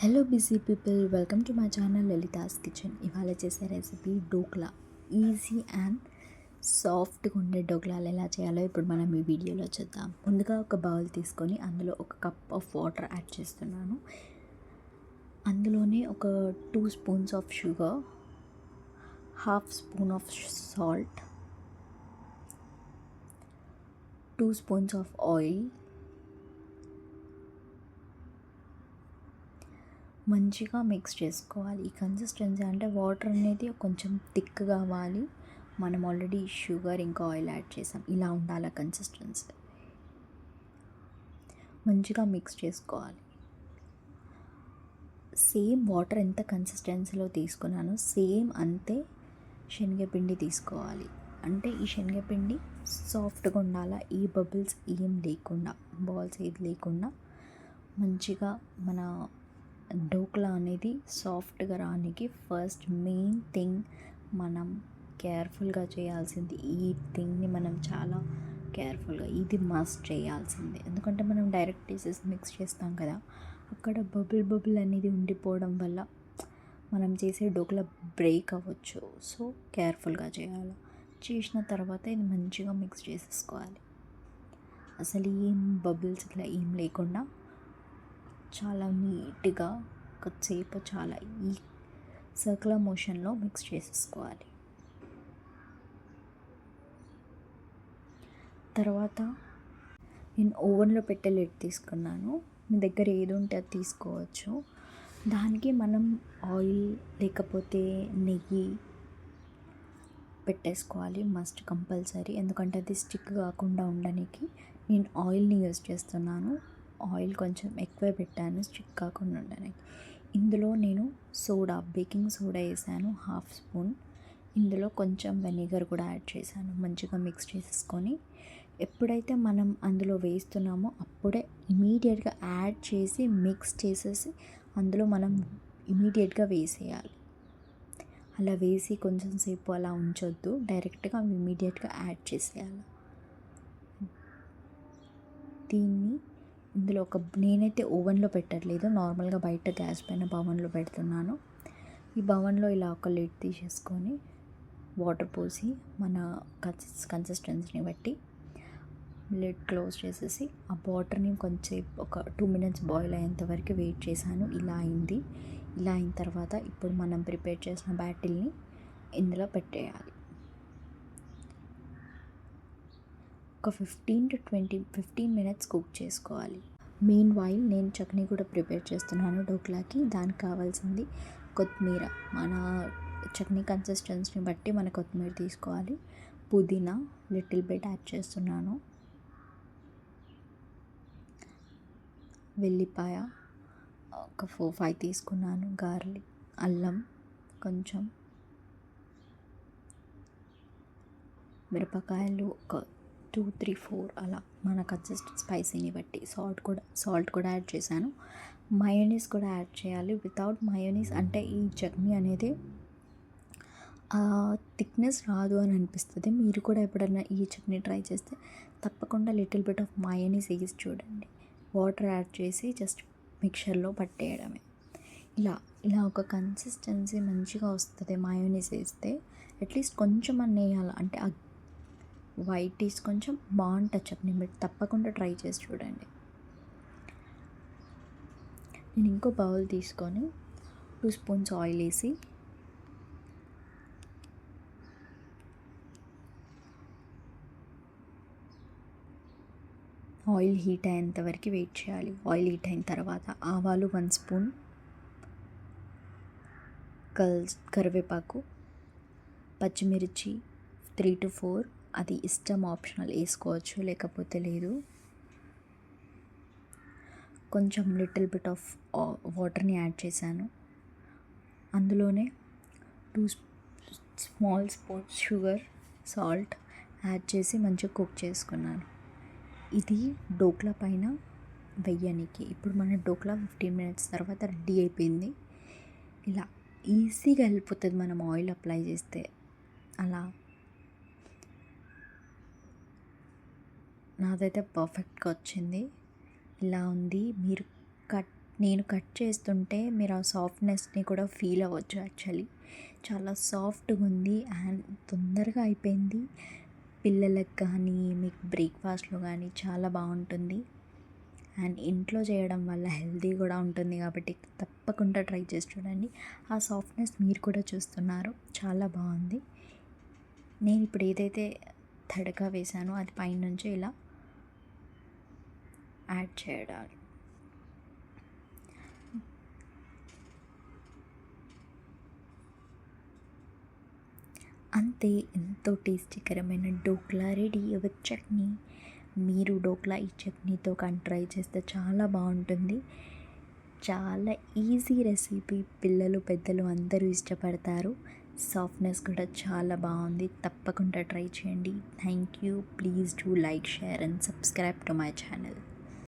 Hello busy people, welcome to my channel Lalitha's kitchen. ఇవాళ చేసే recipe dhokla. Easy and సాఫ్ట్గా ఉండే డోక్లాలు ఎలా చేయాలో ఇప్పుడు మనం ఈ వీడియోలో చూద్దాం. ముందుగా ఒక బౌల్ తీసుకొని అందులో ఒక కప్ ఆఫ్ వాటర్ యాడ్ చేస్తున్నాను. అందులోనే ఒక 2 spoons of sugar, half spoon of salt, 2 spoons of oil, మంచిగా మిక్స్ చేసుకోవాలి. ఈ కన్సిస్టెన్సీ అంటే వాటర్ అనేది కొంచెం థిక్ కావాలి. మనం ఆల్రెడీ షుగర్ ఇంకా ఆయిల్ యాడ్ చేసాం. ఇలా ఉండాలి కన్సిస్టెన్సీ. మంచిగా మిక్స్ చేసుకోవాలి. సేమ్ వాటర్ ఎంత కన్సిస్టెన్సీలో తీసుకున్నానో సేమ్ అంతే శనగపిండి తీసుకోవాలి. అంటే ఈ శనగపిండి సాఫ్ట్గా ఉండాలా, ఈ బబుల్స్ ఏం లేకుండా, బాల్స్ ఏది లేకుండా మంచిగా మన డోక్లా అనేది సాఫ్ట్గా రానికి ఫస్ట్ మెయిన్ థింగ్ మనం కేర్ఫుల్గా చేయాల్సింది. ఈ థింగ్ని మనం చాలా కేర్ఫుల్గా, ఇది మస్ట్ చేయాల్సిందే. ఎందుకంటే మనం డైరెక్ట్ పీసెస్ మిక్స్ చేస్తాం కదా, అక్కడ బబుల్ అనేది ఉండిపోవడం వల్ల మనం చేసే డోక్లా బ్రేక్ అవ్వచ్చు. సో కేర్ఫుల్గా చేయాలి. చేసిన తర్వాత ఇది మంచిగా మిక్స్ చేసేసుకోవాలి. అసలు ఏం బబుల్స్ ఇట్లా ఏం లేకుండా చాలా నీట్గా కొద్దిసేపు చాలా ఈ సర్క్యులర్ మోషన్లో మిక్స్ చేసేసుకోవాలి. తర్వాత నేను ఓవెన్లో పెట్టే లిడ్ తీసుకున్నాను. మీ దగ్గర ఏది ఉంటే అది తీసుకోవచ్చు. దానికి మనం ఆయిల్ లేకపోతే నెయ్యి పెట్టేసుకోవాలి, మస్ట్ కంపల్సరీ. ఎందుకంటే అది స్టిక్ కాకుండా ఉండడానికి నేను ఆయిల్ని యూజ్ చేస్తున్నాను. ఆయిల్ కొంచెం ఎక్కువే పెట్టాను స్టిక్ కాకుండా ఉండడానికి. ఇందులో నేను బేకింగ్ సోడా వేసాను, హాఫ్ స్పూన్. ఇందులో కొంచెం వెనిగర్ కూడా యాడ్ చేశాను. మంచిగా మిక్స్ చేసేసుకొని ఎప్పుడైతే మనం అందులో వేస్తున్నామో అప్పుడే ఇమీడియట్గా యాడ్ చేసి మిక్స్ చేసేసి అందులో మనం ఇమీడియట్గా వేసేయాలి. అలా వేసి కొంచెం సేపు అలా ఉంచొద్దు, డైరెక్ట్గా ఇమీడియట్గా యాడ్ చేసేయాలి. దీన్ని ఇందులో నేనైతే ఓవెన్లో పెట్టట్లేదు, నార్మల్గా బయట గ్యాస్ పైన బవన్లో పెడుతున్నాను. ఈ బవన్లో ఇలా ఒక లిడ్ తీసేసుకొని వాటర్ పోసి మన కన్సిస్టెన్సీని బట్టి లిడ్ క్లోజ్ చేసేసి ఆ వాటర్ని కొంచెం ఒక 2 minutes బాయిల్ అయ్యేంత వరకు వెయిట్ చేశాను. ఇలా అయింది. ఇలా అయిన తర్వాత ఇప్పుడు మనం ప్రిపేర్ చేసిన బ్యాటిల్ని ఇందులో పెట్టేయాలి. ఒక 15 minutes కుక్ చేసుకోవాలి. మెయిన్ వైల్ నేను చట్నీ కూడా ప్రిపేర్ చేస్తున్నాను డోక్లాకి. దానికి కావాల్సింది కొత్తిమీర. మన చట్నీ కన్సిస్టెన్సీని బట్టి మన కొత్తిమీర తీసుకోవాలి. పుదీనా లిటిల్ బిట్ యాడ్ చేస్తున్నాను. వెల్లిపాయ ఒక 4-5 తీసుకున్నాను. గార్లిక్, అల్లం కొంచెం, మిరపకాయలు ఒక 2-3-4 అలా మన స్పైసీని బట్టి. సాల్ట్ కూడా యాడ్ చేశాను. మయోనీస్ కూడా యాడ్ చేయాలి. వితౌట్ మయోనీస్ అంటే ఈ చట్నీ అనేది థిక్నెస్ రాదు అని అనిపిస్తుంది. మీరు కూడా ఎప్పుడైనా ఈ చట్నీ ట్రై చేస్తే తప్పకుండా లిటిల్ బిట్ ఆఫ్ మయోనీస్ వేసి చూడండి. వాటర్ యాడ్ చేసి జస్ట్ మిక్చర్లో పట్టేయడమే. ఇలా ఒక కన్సిస్టెన్సీ మంచిగా వస్తుంది మయోనీస్ వేస్తే. అట్లీస్ట్ కొంచెం అన్న వేయాలి, అంటే వైటీస్ కొంచెం బాగుంటుంది చట్నీ. మీరు తప్పకుండా ట్రై చేసి చూడండి. నేను ఇంకో బౌల్ తీసుకొని 2 స్పూన్స్ ఆయిల్ వేసి ఆయిల్ హీట్ అయ్యేంత వరకు వెయిట్ చేయాలి. ఆయిల్ హీట్ అయిన తర్వాత ఆవాలు 1 స్పూన్, కరివేపాకు, పచ్చిమిర్చి 3-4, అది ఇష్టం, ఆప్షనల్, వేసుకోవచ్చు లేకపోతే లేదు. కొంచెం లిటిల్ బిట్ ఆఫ్ వాటర్ని యాడ్ చేశాను. అందులోనే 2 small spoons sugar, salt add చేసి మంచిగా కుక్ చేసుకున్నాను. ఇది డోక్లా పైన వెయ్యనికి. ఇప్పుడు మన డోక్లా 15 minutes తర్వాత రెడీ అయిపోయింది. ఇలా ఈజీగా వెళ్ళిపోతుంది మనం ఆయిల్ అప్లై చేస్తే. అలా నాదైతే పర్ఫెక్ట్గా వచ్చింది. ఇలా ఉంది. మీరు నేను కట్ చేస్తుంటే మీరు ఆ సాఫ్ట్నెస్ని కూడా ఫీల్ అవ్వచ్చు. యాక్చువల్లీ చాలా సాఫ్ట్గా ఉంది అండ్ తొందరగా అయిపోయింది. పిల్లలకు కానీ మీకు బ్రేక్ఫాస్ట్లో కానీ చాలా బాగుంటుంది. అండ్ ఇంట్లో చేయడం వల్ల హెల్తీ కూడా ఉంటుంది కాబట్టి తప్పకుండా ట్రై చేసి చూడండి. ఆ సాఫ్ట్నెస్ మీరు కూడా చూస్తున్నారు, చాలా బాగుంది. నేను ఇప్పుడు ఏదైతే తడక వేసానో అది పైనుంచి ఇలా యాడ్ చేయడం. అంతే, ఎంతో టేస్టీకరమైన డోక్లా రెడీ విత్ చట్నీ. మీరు డోక్లా ఈ చట్నీతో కానీ ట్రై చేస్తే చాలా బాగుంటుంది. చాలా ఈజీ రెసిపీ, పిల్లలు పెద్దలు అందరూ ఇష్టపడతారు. సాఫ్ట్నెస్ కూడా చాలా బాగుంది. తప్పకుండా ట్రై చేయండి. Thank you. Please do like, share and subscribe to my channel.